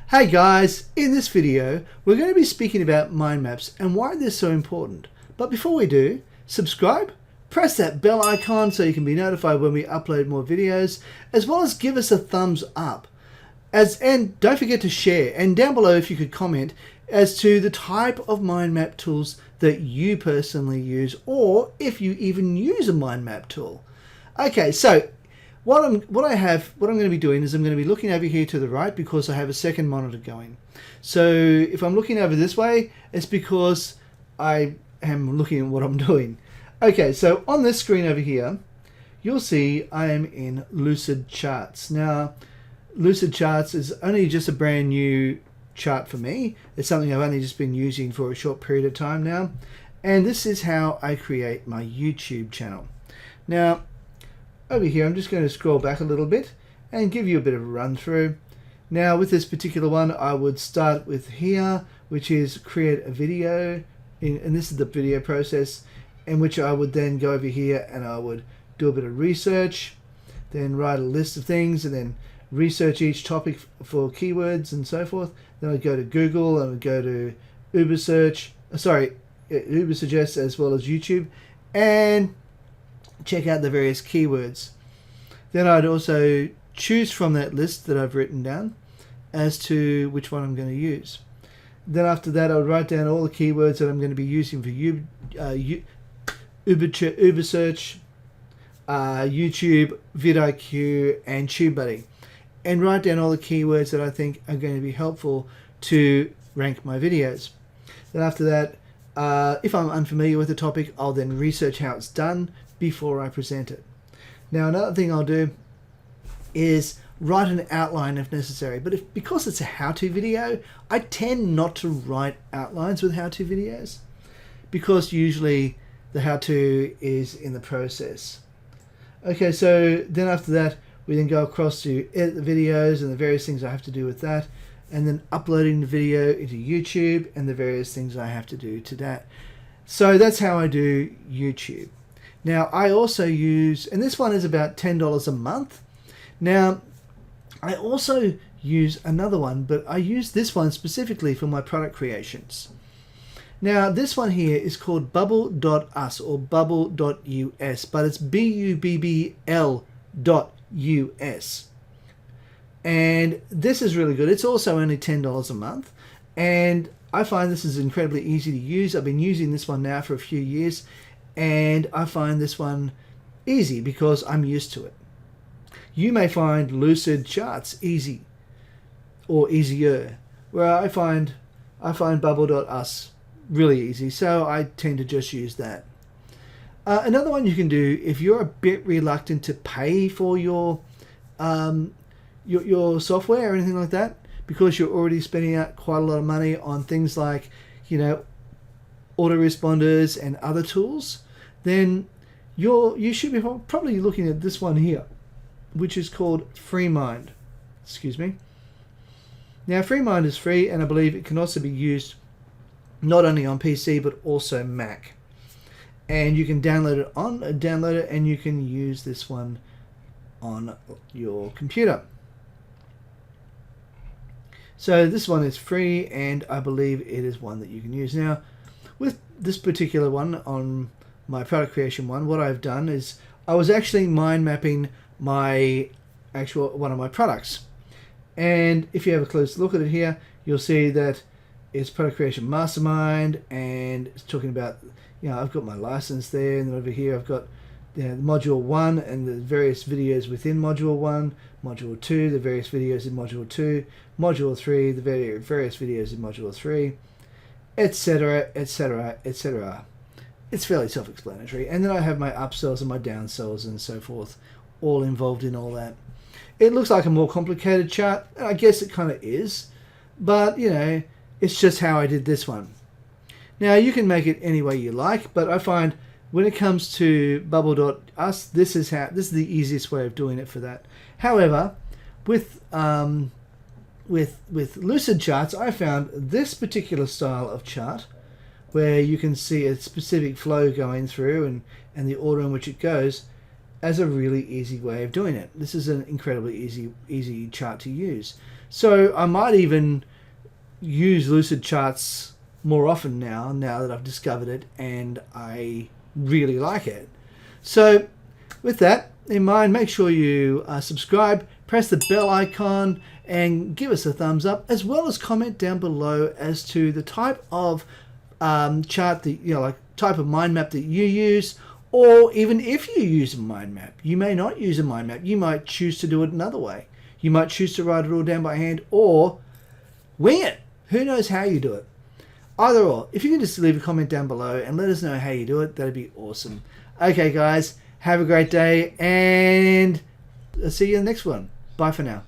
Hey guys, in this video we're going to be speaking about mind maps and why they're so important. But before we do, subscribe, press that bell icon so you can be notified when we upload more videos, as well as give us a thumbs up. And don't forget to share, and down below if you could comment as to the type of mind map tools that you personally use, or if you even use a mind map tool. Okay, so what I'm going to be doing is I'm going to be looking over here to the right because I have a second monitor going. So if I'm looking over this way, it's because I am looking at what I'm doing. Okay, so on this screen over here, you'll see I am in Lucidcharts. Now, Lucidcharts is only just a brand new chart for me. It's something I've only just been using for a short period of time now. And this is how I create my YouTube channel. Now, over here, I'm just going to scroll back a little bit and give you a bit of a run through. Now, with this particular one, I would start with here, which is create a video. And this is the video process, in which I would then go over here and I would do a bit of research, then write a list of things, and then research each topic for keywords and so forth. Then I'd go to Google and I'd go to Ubersuggest as well as YouTube, and check out the various keywords. Then I'd also choose from that list that I've written down as to which one I'm going to use. Then after that, I would write down all the keywords that I'm going to be using for Ubersearch, YouTube, vidIQ, and TubeBuddy, and write down all the keywords that I think are going to be helpful to rank my videos. Then after that, if I'm unfamiliar with the topic, I'll then research how it's done before I present it. Now, another thing I'll do is write an outline if necessary, but because it's a how-to video, I tend not to write outlines with how-to videos, because usually the how-to is in the process. Okay, so then after that, we then go across to edit the videos and the various things I have to do with that, and then uploading the video into YouTube and the various things I have to do to that. So that's how I do YouTube. Now, I also use, and this one is about $10 a month. Now, I also use another one, but I use this one specifically for my product creations. Now, this one here is called bubble.us or bubble.us, but it's bubbl.us. And this is really good. It's also only $10 a month, and I find this is incredibly easy to use. I've been using this one now for a few years, and I find this one easy because I'm used to it. You may find Lucidcharts easy or easier, where I find bubble.us really easy, so I tend to just use that. Another one you can do if you're a bit reluctant to pay for your software or anything like that, because you're already spending out quite a lot of money on things like, autoresponders and other tools, then you should be probably looking at this one here, which is called FreeMind. Excuse me. Now, FreeMind is free, and I believe it can also be used not only on PC but also Mac. And you can download it and you can use this one on your computer. So this one is free, and I believe it is one that you can use. Now, with this particular one, on my product creation one, what I've done is I was actually mind mapping one of my products. And if you have a close look at it here, you'll see that it's Product Creation Mastermind, and it's talking about, I've got my license there, and then over here I've got Module 1 and the various videos within Module 1, Module 2, the various videos in Module 2, Module 3, the various videos in Module 3, etc., etc., etc. It's fairly self-explanatory. And then I have my upsells and my downsells and so forth, all involved in all that. It looks like a more complicated chart, and I guess it kind of is, but it's just how I did this one. Now, you can make it any way you like, but I find when it comes to bubble.us, this is the easiest way of doing it for that. However, with Lucidcharts, I found this particular style of chart where you can see a specific flow going through and the order in which it goes as a really easy way of doing it. This is an incredibly easy chart to use. So I might even use Lucidcharts more often now that I've discovered it and I really like it. So with that in mind, make sure you subscribe, press the bell icon, and give us a thumbs up, as well as comment down below as to the type of chart that, like type of mind map that you use, or even if you use a mind map. You may not use a mind map. You might choose to do it another way. You might choose to write it all down by hand or wing it. Who knows how you do it? Either or. If you can just leave a comment down below and let us know how you do it, that'd be awesome. Okay, guys, have a great day, and I'll see you in the next one. Bye for now.